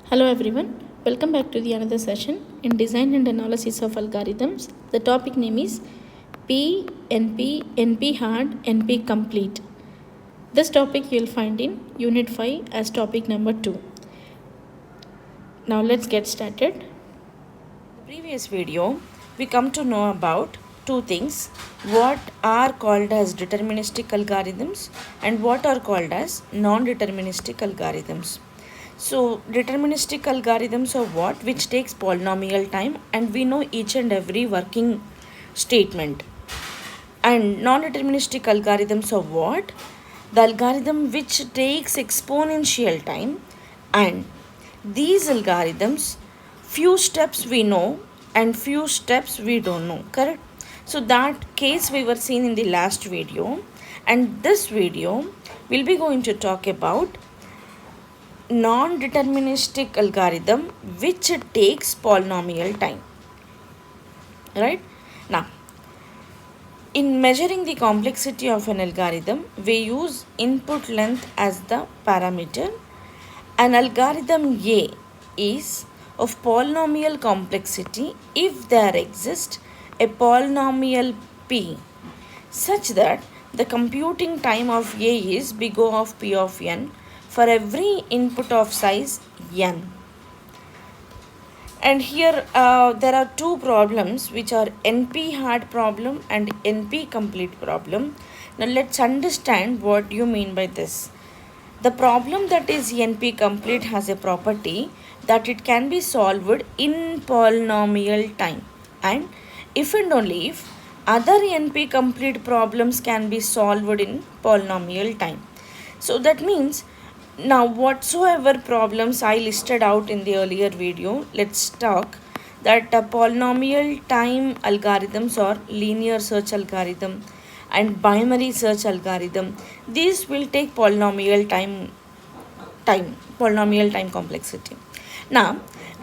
Hello everyone, welcome back to the another session in Design and Analysis of Algorithms. The topic name is P, NP, NP Hard, NP Complete. This topic you will find in Unit 5 as topic number 2. Now let's get started. In the previous video, we come to know about two things, what are called as deterministic algorithms and what are called as non-deterministic algorithms. So deterministic algorithms are what? Which takes polynomial time and we know each and every working statement. And non-deterministic algorithms are what? The algorithm which takes exponential time, and these algorithms, few steps we know and few steps we don't know, correct? So that case we were seeing in the last video, and this video we'll be going to talk about non-deterministic algorithm which takes polynomial time. Right? Now, in measuring the complexity of an algorithm, we use input length as the parameter. An algorithm A is of polynomial complexity if there exists a polynomial P such that the computing time of A is big O of P of n for every input of size n. And here there are two problems which are NP hard problem and NP complete problem. Now let's understand what you mean by this. The problem that is NP complete has a property that it can be solved in polynomial time, and if and only if other NP complete problems can be solved in polynomial time. So that means now whatsoever problems I listed out in the earlier video, let's talk that polynomial time algorithms or linear search algorithm and binary search algorithm, these will take polynomial time complexity. Now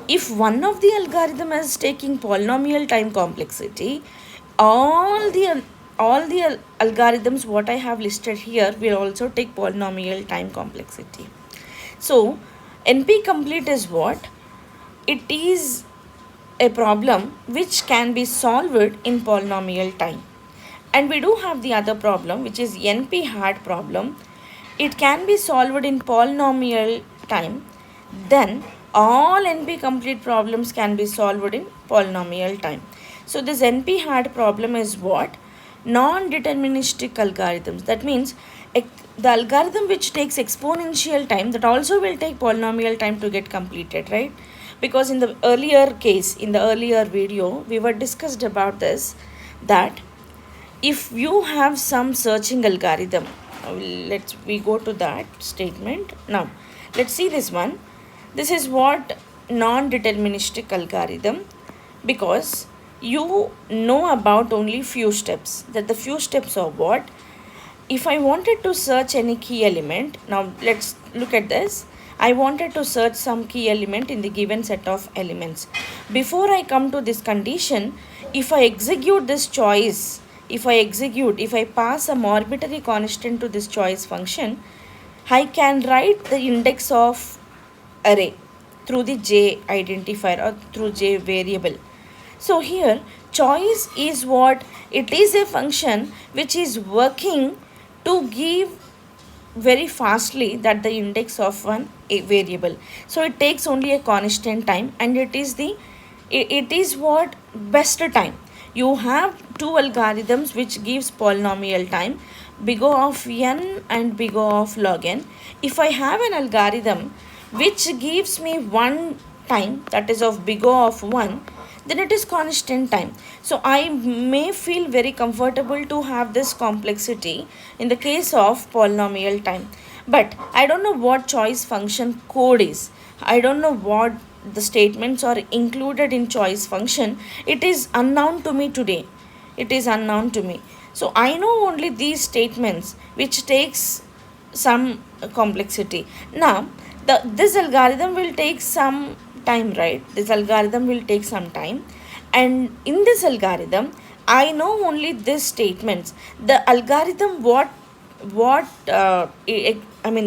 if one of the algorithm is taking polynomial time complexity, all the algorithms what I have listed here will also take polynomial time complexity. So NP complete is what? It is a problem which can be solved in polynomial time. And we do have the other problem which is NP hard problem. It can be solved in polynomial time. Then all NP complete problems can be solved in polynomial time. So this NP hard problem is what? Non-deterministic algorithms. That means the algorithm which takes exponential time, that also will take polynomial time to get completed, right? Because in the earlier case, in the earlier video, we were discussed about this, that if you have some searching algorithm, we go to that statement. Now let's see this one. This is what non-deterministic algorithm, because you know about only few steps. That the few steps are what? If I wanted to search any key element, now let's look at this. I wanted to search some key element in the given set of elements. Before I come to this condition, if I execute this choice, if I pass some arbitrary constant to this choice function, I can write the index of array through the j identifier or through j variable. So here choice is what? It is a function which is working to give very fastly that the index of a variable. So it takes only a constant time, and it is what? Best time. You have two algorithms which gives polynomial time, big O of n and big O of log n. If I have an algorithm which gives me one time, that is of big O of 1, then it is constant time. So I may feel very comfortable to have this complexity in the case of polynomial time. But I don't know what choice function code is. I don't know what the statements are included in choice function. It is unknown to me today. It is unknown to me. So I know only these statements which takes some complexity. Now this algorithm will take some time, right? This algorithm will take some time, and in this algorithm I know only these statements. The algorithm the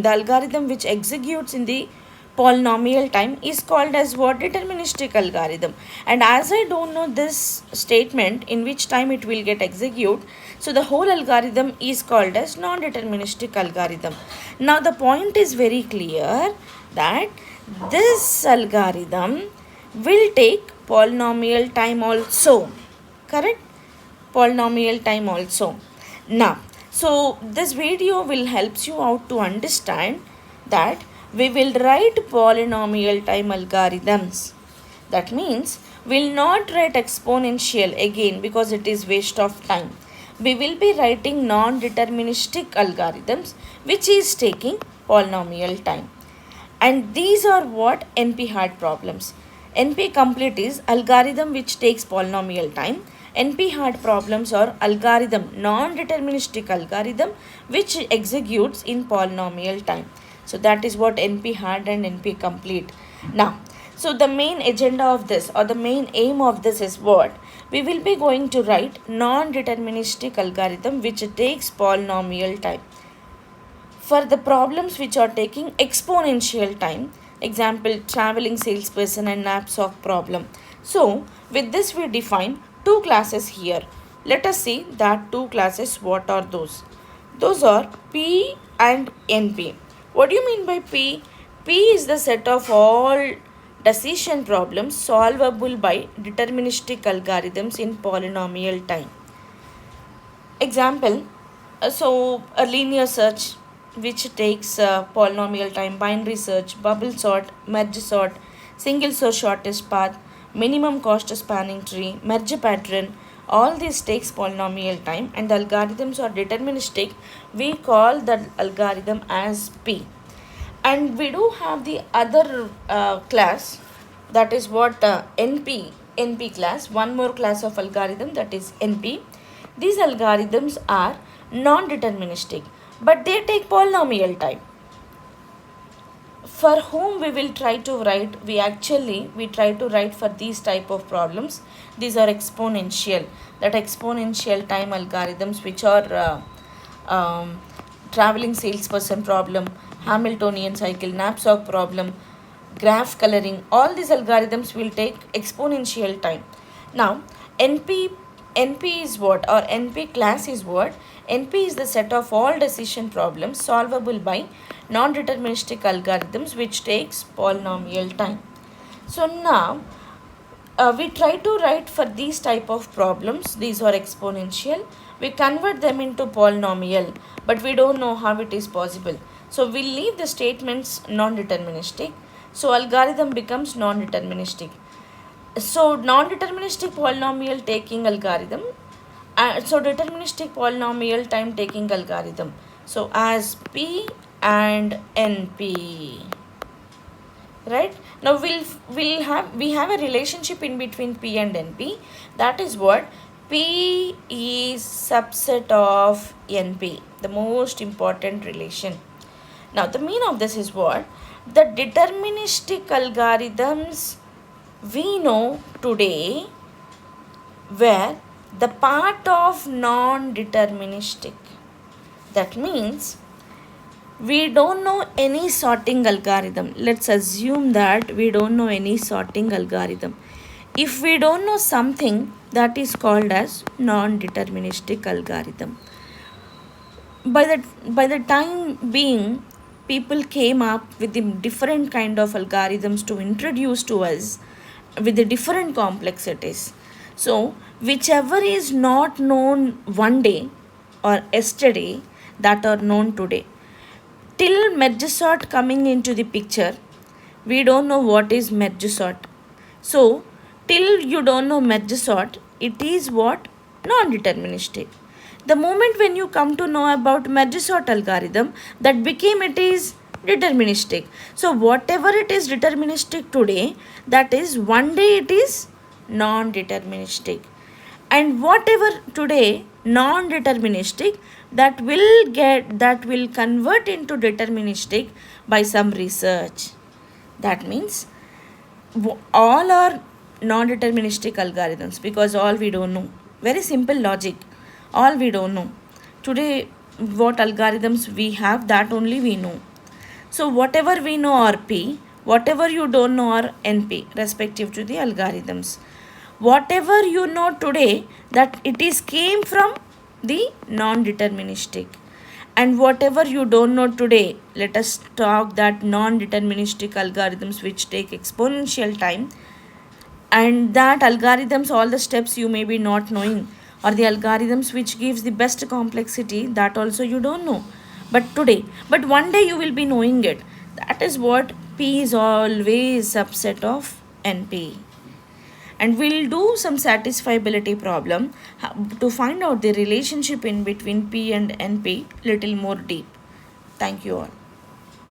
algorithm which executes in the polynomial time is called as what? Deterministic algorithm. And as I don't know this statement in which time it will get executed, so the whole algorithm is called as non-deterministic algorithm. Now the point is very clear that this algorithm will take polynomial time also, correct? Polynomial time also. Now, so this video will helps you out to understand that we will write polynomial time algorithms. That means we'll not write exponential again because it is waste of time. We will be writing non-deterministic algorithms which is taking polynomial time. And these are what NP hard problems. NP complete is algorithm which takes polynomial time. NP hard problems are algorithm, non-deterministic algorithm which executes in polynomial time. So that is what NP hard and NP complete. Now, so the main agenda of this or the main aim of this is what? We will be going to write non-deterministic algorithm which takes polynomial time. For the problems which are taking exponential time, example traveling salesperson and knapsack problem. So with this we define two classes here. Let us see that two classes. What are those? Those are P and NP. What do you mean by P? P is the set of all decision problems solvable by deterministic algorithms in polynomial time. Example, so a linear search which takes polynomial time, binary search, bubble sort, merge sort, single source shortest path, minimum cost spanning tree, merge pattern, all this takes polynomial time and the algorithms are deterministic. We call the algorithm as P. And we do have the other class, that is what NP class, one more class of algorithm, that is NP. These algorithms are non-deterministic but they take polynomial time. For whom we will try to write, we try to write for these type of problems. These are exponential, that exponential time algorithms which are traveling salesperson problem, Hamiltonian cycle, knapsack problem, graph coloring. All these algorithms will take exponential time. Now NP is what, or NP class is what? NP is the set of all decision problems solvable by non-deterministic algorithms which takes polynomial time. So now we try to write for these type of problems. These are exponential. We convert them into polynomial, but we don't know how it is possible. So we'll leave the statements non-deterministic. So algorithm becomes non-deterministic. So non-deterministic polynomial taking algorithm. So deterministic polynomial time taking algorithm. So as P and NP. Right? Now we have a relationship in between P and NP. That is what? P is subset of NP. The most important relation. Now the meaning of this is what? The deterministic algorithms we know today were the part of non-deterministic. That means we don't know any sorting algorithm. Let's assume that we don't know any sorting algorithm. If we don't know something, that is called as non-deterministic algorithm. By the time being, people came up with the different kind of algorithms to introduce to us with the different complexities. So whichever is not known one day or yesterday, that are known today. Till merge sort coming into the picture, we don't know what is merge sort. So till you don't know merge sort, it is what? Non-deterministic. The moment when you come to know about merge sort algorithm, that became it is deterministic. So whatever it is deterministic today, that is one day it is non-deterministic. And whatever today non-deterministic, that will convert into deterministic by some research. That means all are non-deterministic algorithms because all we don't know. Very simple logic. All we don't know. Today what algorithms we have, that only we know. So whatever we know are P, Whatever you don't know are NP respective to the algorithms. Whatever you know today, that it is came from the non-deterministic. And whatever you don't know today, let us talk that non-deterministic algorithms which take exponential time, and that algorithms, all the steps you may be not knowing, or the algorithms which gives the best complexity, that also you don't know but one day you will be knowing it. That is what P is always subset of NP. And we'll do some satisfiability problem to find out the relationship in between P and NP little more deep. Thank you all.